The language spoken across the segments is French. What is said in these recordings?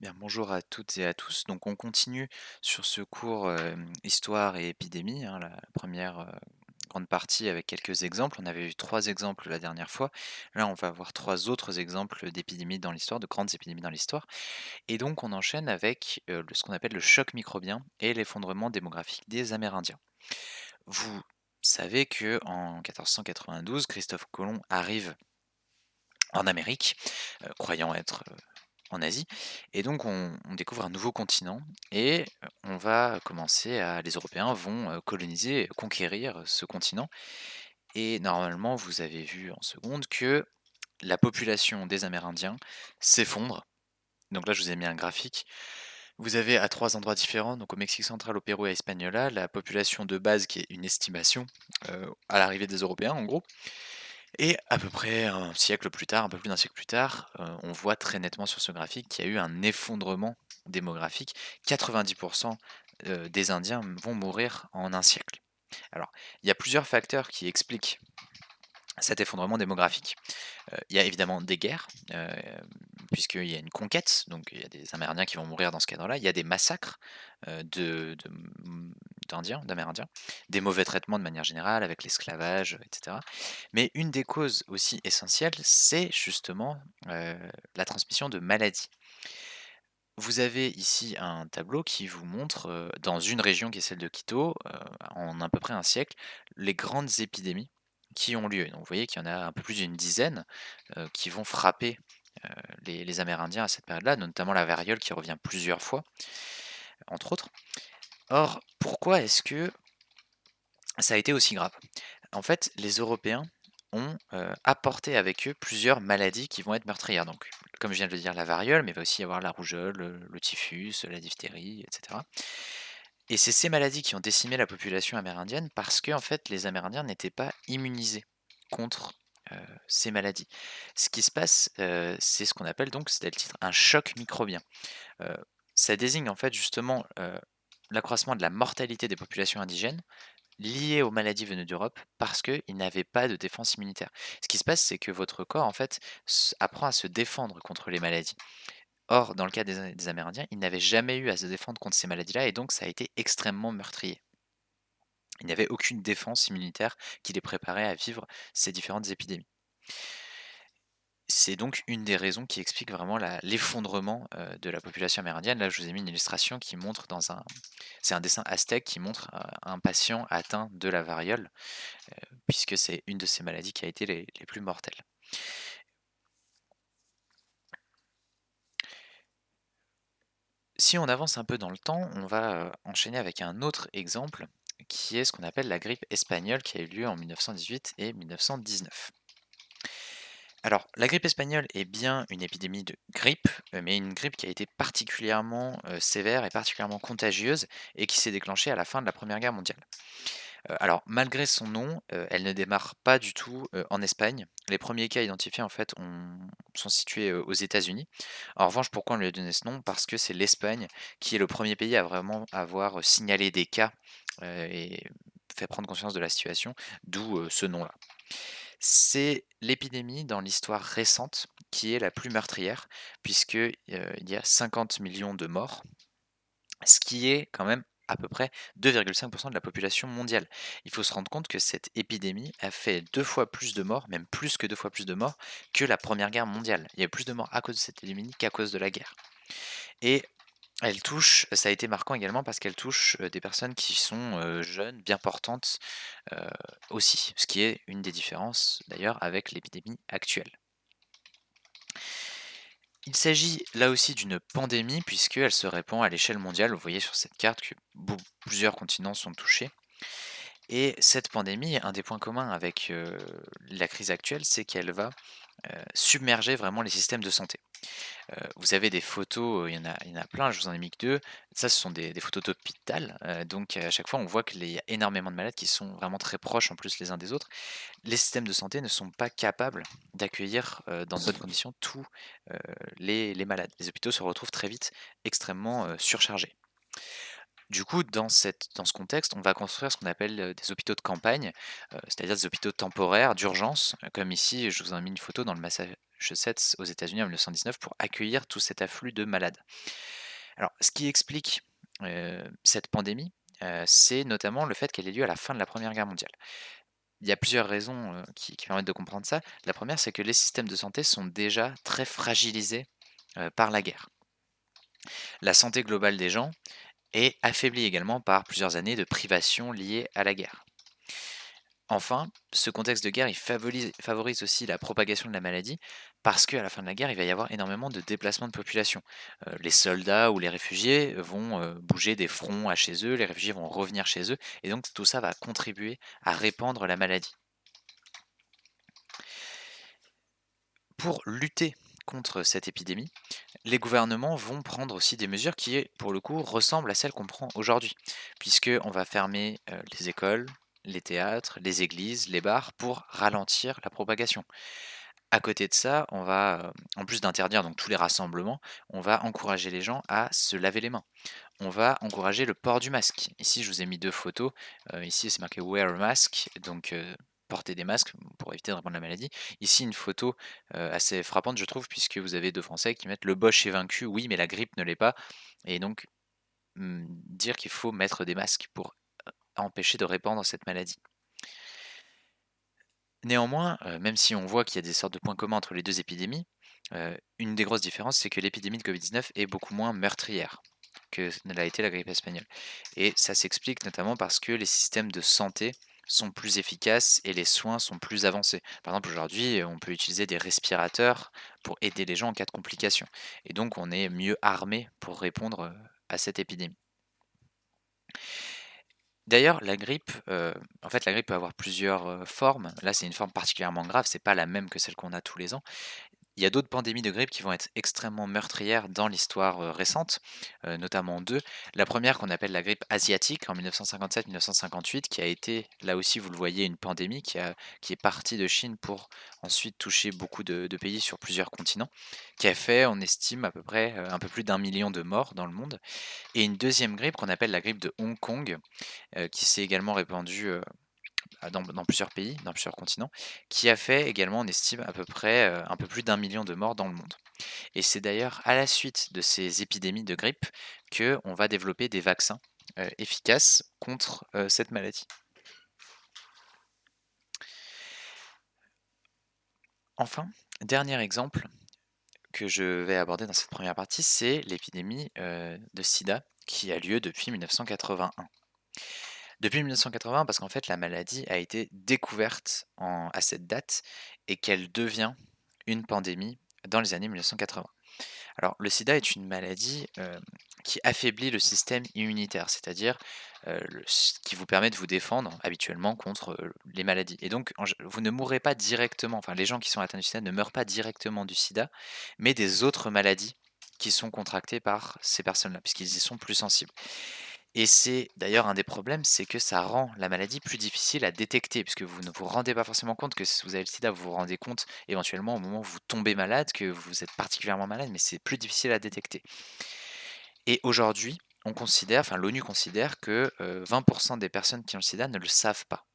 Bien, bonjour à toutes et à tous. Donc, on continue sur ce cours Histoire et épidémie, hein, la première grande partie avec quelques exemples. On avait vu trois exemples la dernière fois. Là, on va avoir trois autres exemples d'épidémies dans l'histoire, de grandes épidémies dans l'histoire. Et donc, on enchaîne avec ce qu'on appelle le choc microbien et l'effondrement démographique des Amérindiens. Vous savez que en 1492, Christophe Colomb arrive en Amérique, croyant être en Asie. Et donc on découvre un nouveau continent et on va commencer à les Européens vont, coloniser, conquérir ce continent et normalement, vous avez vu en seconde que la population des Amérindiens s'effondre. Donc là, je vous ai mis un graphique. Vous avez à 3 endroits différents, donc au Mexique central, au Pérou et à Hispaniola, la population de base qui est une estimation, à l'arrivée des Européens en gros. Et à peu près un siècle plus tard, un peu plus d'un siècle plus tard, on voit très nettement sur ce graphique qu'il y a eu un effondrement démographique. 90 des Indiens vont mourir en un siècle. Alors, il y a plusieurs facteurs qui expliquent cet effondrement démographique. Il y a évidemment des guerres, puisqu'il y a une conquête, donc il y a des Amérindiens qui vont mourir dans ce cadre-là. Il y a des massacres d'Indiens, d'Amérindiens, des mauvais traitements de manière générale, avec l'esclavage, etc. Mais une des causes aussi essentielles, c'est justement la transmission de maladies. Vous avez ici un tableau qui vous montre, dans une région qui est celle de Quito, en à peu près un siècle, les grandes épidémies qui ont lieu. Donc vous voyez qu'il y en a un peu plus d'une dizaine, qui vont frapper, les Amérindiens à cette période-là, notamment la variole qui revient plusieurs fois, entre autres. Or, pourquoi est-ce que ça a été aussi grave? En fait, les Européens ont, apporté avec eux plusieurs maladies qui vont être meurtrières. Donc, comme je viens de le dire, la variole, mais il va aussi y avoir la rougeole, le typhus, la diphtérie, et cetera. Et c'est ces maladies qui ont décimé la population amérindienne parce que en fait, les Amérindiens n'étaient pas immunisés contre, ces maladies. Ce qui se passe, c'est ce qu'on appelle donc, c'était le titre, un choc microbien. Heu, Ça désigne en fait justement, l'accroissement de la mortalité des populations indigènes liées aux maladies venues d'Europe parce qu'ils n'avaient pas de défense immunitaire. Ce qui se passe, c'est que votre corps, en fait, apprend à se défendre contre les maladies. Or, dans le cas des Amérindiens, ils n'avaient jamais eu à se défendre contre ces maladies-là et donc ça a été extrêmement meurtrier. Il n'y avait aucune défense immunitaire qui les préparait à vivre ces différentes épidémies. C'est donc une des raisons qui explique vraiment l'effondrement de la population amérindienne. Là, je vous ai mis une illustration qui montre c'est un dessin aztèque qui montre un patient atteint de la variole, puisque c'est une de ces maladies qui a été les plus mortelles. Si on avance un peu dans le temps, on va enchaîner avec un autre exemple qui est ce qu'on appelle la grippe espagnole qui a eu lieu en 1918 et 1919. Alors, la grippe espagnole est bien une épidémie de grippe, mais une grippe qui a été particulièrement sévère et particulièrement contagieuse et qui s'est déclenchée à la fin de la Première Guerre mondiale. Alors, malgré son nom, elle ne démarre pas du tout en Espagne. Les premiers cas identifiés, en fait, sont situés aux États-Unis. En revanche, pourquoi on lui a donné ce nom? Parce que c'est l'Espagne qui est le premier pays à vraiment avoir signalé des cas et fait prendre conscience de la situation, d'où ce nom-là. C'est l'épidémie dans l'histoire récente qui est la plus meurtrière, puisque, il y a 50 millions de morts, ce qui est quand même à peu près 2,5 de la population mondiale. Il faut se rendre compte que cette épidémie a fait 2 fois plus de morts, même plus que 2 fois plus de morts, que la Première Guerre mondiale. Il y a eu plus de morts à cause de cette épidémie qu'à cause de la guerre et elle touche ça a été marquant également parce qu'elle touche, des personnes qui sont, jeunes, bien portantes, heu, aussi, ce qui est une des différences d'ailleurs avec l'épidémie actuelle. Il s'agit là aussi d'une pandémie puisqu'elle se répand à l'échelle mondiale. Vous voyez sur cette carte que plusieurs continents sont touchés. Et cette pandémie, un des points communs avec la crise actuelle, c'est qu'elle va submerger vraiment les systèmes de santé. Vous avez des photos, il y en a plein, je vous en ai mis que 2. Ça, ce sont des photos d'hôpital, donc à chaque fois, on voit qu'il y a énormément de malades qui sont vraiment très proches en plus les uns des autres. Les systèmes de santé ne sont pas capables d'accueillir, dans de bonnes conditions tous, les malades. Les hôpitaux se retrouvent très vite extrêmement, surchargés. Du coup, dans ce contexte, on va construire ce qu'on appelle, des hôpitaux de campagne, c'est-à-dire des hôpitaux temporaires d'urgence, comme ici, je vous ai mis une photo dans le Massachusetts aux États-Unis en 1919 pour accueillir tout cet afflux de malades. Alors, ce qui explique cette pandémie, c'est notamment le fait qu'elle ait lieu à la fin de la Première Guerre mondiale. Il y a plusieurs raisons qui permettent de comprendre ça. La première, c'est que les systèmes de santé sont déjà très fragilisés par la guerre. La santé globale des gens est affaiblie également par plusieurs années de privation liées à la guerre. Enfin, ce contexte de guerre, il favorise aussi la propagation de la maladie parce qu'à la fin de la guerre, il va y avoir énormément de déplacements de population. Les soldats ou les réfugiés vont bouger des fronts à chez eux, les réfugiés vont revenir chez eux, et donc tout ça va contribuer à répandre la maladie. Pour lutter contre cette épidémie, les gouvernements vont prendre aussi des mesures qui, pour le coup, ressemblent à celles qu'on prend aujourd'hui, puisqu'on va fermer les écoles, les théâtres, les églises, les bars pour ralentir la propagation. À côté de ça, on va, en plus d'interdire donc tous les rassemblements, on va encourager les gens à se laver les mains. On va encourager le port du masque. Ici, je vous ai mis 2 photos. Ici, c'est marqué «Wear a mask», donc porter des masques pour éviter de répandre la maladie. Ici, une photo, assez frappante, je trouve, puisque vous avez 2 Français qui mettent: «Le Bosch est vaincu, oui, mais la grippe ne l'est pas», et donc dire qu'il faut mettre des masques pour empêcher de répandre cette maladie. Néanmoins, même si on voit qu'il y a des sortes de points communs entre les 2 épidémies, une des grosses différences, c'est que l'épidémie de Covid-19 est beaucoup moins meurtrière que ne l'a été la grippe espagnole, et ça s'explique notamment parce que les systèmes de santé sont plus efficaces et les soins sont plus avancés. Par exemple, aujourd'hui, on peut utiliser des respirateurs pour aider les gens en cas de complications, et donc on est mieux armé pour répondre, à cette épidémie. D'ailleurs, la grippe, en fait, la grippe peut avoir plusieurs, formes. Là, c'est une forme particulièrement grave, c'est pas la même que celle qu'on a tous les ans. Il y a d'autres pandémies de grippe qui vont être extrêmement meurtrières dans l'histoire, récente, notamment 2. La première qu'on appelle la grippe asiatique en 1957-1958, qui a été, là aussi vous le voyez, une pandémie qui est partie de Chine pour ensuite toucher beaucoup de pays sur plusieurs continents, qui a fait, on estime à peu près, un peu plus d'1 million de morts dans le monde, et une deuxième grippe qu'on appelle la grippe de Hong Kong, qui s'est également répandue, dans plusieurs pays, dans plusieurs continents, qui a fait également, on estime à peu près, un peu plus d'1 million de morts dans le monde. Et c'est d'ailleurs à la suite de ces épidémies de grippe qu'on va développer des vaccins, efficaces contre, cette maladie. Enfin, dernier exemple que je vais aborder dans cette première partie, c'est l'épidémie, de sida qui a lieu depuis 1981. Depuis 1980, parce qu'en fait la maladie a été découverte à cette date et qu'elle devient une pandémie dans les années 1980. Alors le sida est une maladie, qui affaiblit le système immunitaire, c'est-à-dire, ce qui vous permet de vous défendre habituellement contre, les maladies, et donc vous ne mourrez pas directement, enfin les gens qui sont atteints du sida ne meurent pas directement du sida, mais des autres maladies qui sont contractées par ces personnes-là, puisqu'ils y sont plus sensibles. Et c'est d'ailleurs un des problèmes, c'est que ça rend la maladie plus difficile à détecter, puisque vous ne vous rendez pas forcément compte que si vous avez le sida, vous vous rendez compte éventuellement au moment où vous tombez malade, que vous êtes particulièrement malade, mais c'est plus difficile à détecter. Et aujourd'hui, on considère, enfin l'ONU considère que 20% des personnes qui ont le sida ne le savent pas.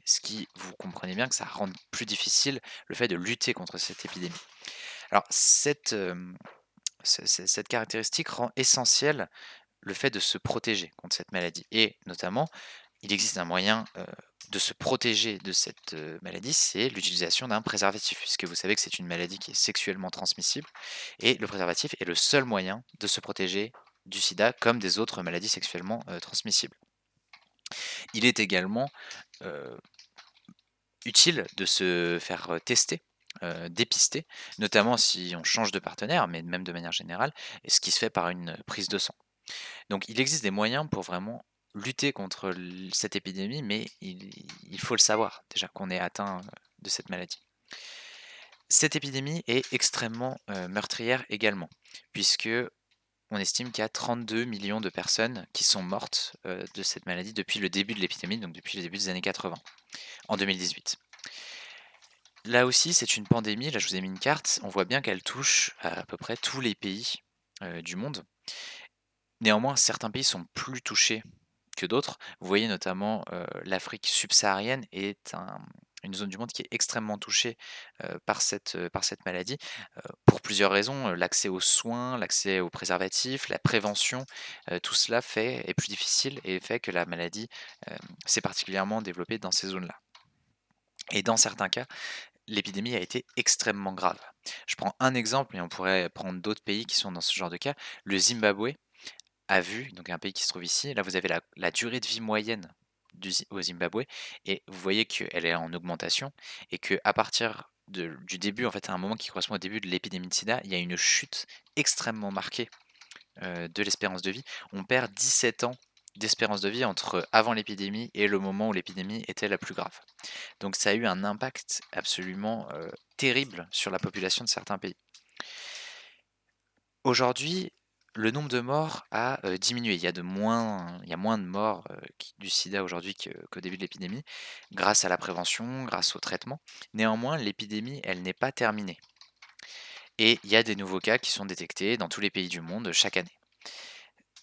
Ce qui, vous comprenez bien que ça rend plus difficile le fait de lutter contre cette épidémie. Alors cette caractéristique rend essentiel le fait de se protéger contre cette maladie, et notamment il existe un moyen, de se protéger de cette, maladie, c'est l'utilisation d'un préservatif, puisque vous savez que c'est une maladie qui est sexuellement transmissible, et le préservatif est le seul moyen de se protéger du sida comme des autres maladies sexuellement, transmissibles. Il est également, heu, utile de se faire, tester, dépister, notamment si on change de partenaire, mais même de manière générale, et ce qui se fait par une prise de sang. Donc il existe des moyens pour vraiment lutter contre cette épidémie, mais il faut le savoir déjà qu'on est atteint de cette maladie. Cette épidémie est extrêmement meurtrière également, puisque on estime qu'il y a 32 millions de personnes qui sont mortes de cette maladie depuis le début de l'épidémie, donc depuis le début des années 80, en 2018. Là aussi, c'est une pandémie, là je vous ai mis une carte, on voit bien qu'elle touche à peu près tous les pays du monde. Néanmoins, certains pays sont plus touchés que d'autres. Vous voyez notamment, l'Afrique subsaharienne est une zone du monde qui est extrêmement touchée, par cette maladie, pour plusieurs raisons, l'accès aux soins, l'accès aux préservatifs, la prévention, tout cela est plus difficile et fait que la maladie, s'est particulièrement développée dans ces zones-là et dans certains cas, l'épidémie a été extrêmement grave. Je prends un exemple, mais on pourrait prendre d'autres pays qui sont dans ce genre de cas. Le Zimbabwe a vu, donc un pays qui se trouve ici, là vous avez la durée de vie moyenne au Zimbabwe et vous voyez qu'elle est en augmentation et qu'à partir du début, en fait, à un moment qui correspond au début de l'épidémie de sida, il y a une chute extrêmement marquée de l'espérance de vie. On perd 17 ans d'espérance de vie entre avant l'épidémie et le moment où l'épidémie était la plus grave. Donc ça a eu un impact absolument terrible sur la population de certains pays. Aujourd'hui, le nombre de morts a diminué. Il y a moins de morts du sida aujourd'hui qu'au début de l'épidémie, grâce à la prévention, grâce au traitement. Néanmoins, l'épidémie, elle n'est pas terminée. Et il y a des nouveaux cas qui sont détectés dans tous les pays du monde chaque année.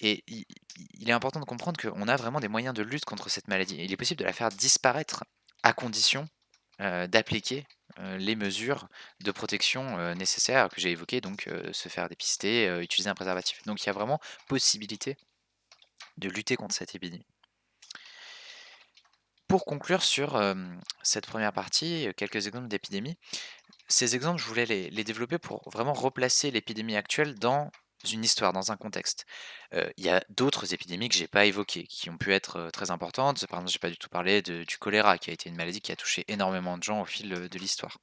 Et il est important de comprendre qu'on a vraiment des moyens de lutte contre cette maladie. Il est possible de la faire disparaître à condition d'appliquer les mesures de protection nécessaires que j'ai évoquées, donc se faire dépister, utiliser un préservatif. Donc il y a vraiment possibilité de lutter contre cette épidémie. Pour conclure sur cette première partie, quelques exemples d'épidémies. Ces exemples, je voulais les développer pour vraiment replacer l'épidémie actuelle dans une histoire, dans un contexte. Il y a d'autres épidémies que j'ai pas évoquées, qui ont pu être, très importantes. Par exemple, j'ai pas du tout parlé du choléra, qui a été une maladie qui a touché énormément de gens au fil, de l'histoire.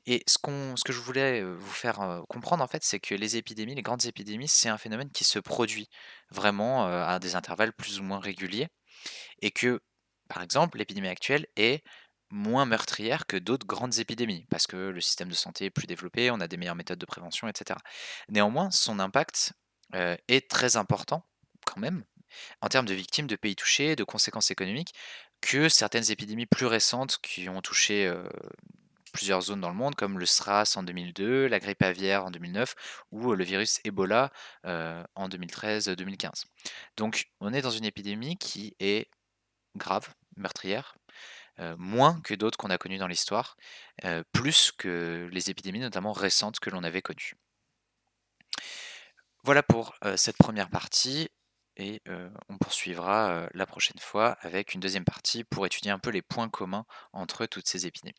Et ce que je voulais, vous faire, comprendre, en fait, c'est que les épidémies, les grandes épidémies, c'est un phénomène qui se produit vraiment, à des intervalles plus ou moins réguliers et que, par exemple, l'épidémie actuelle est moins meurtrière que d'autres grandes épidémies, parce que le système de santé est plus développé, on a des meilleures méthodes de prévention, et cetera. Néanmoins, son impact, est très important quand même, en termes de victimes, de pays touchés, de conséquences économiques, que certaines épidémies plus récentes qui ont touché, plusieurs zones dans le monde, comme le SRAS en 2002, la grippe aviaire en 2009 ou le virus Ebola, en 2013-2015. Donc on est dans une épidémie qui est grave, meurtrière, moins que d'autres qu'on a connues dans l'histoire, plus que les épidémies notamment récentes que l'on avait connues. Voilà pour, cette première partie et on poursuivra, la prochaine fois avec une deuxième partie pour étudier un peu les points communs entre toutes ces épidémies.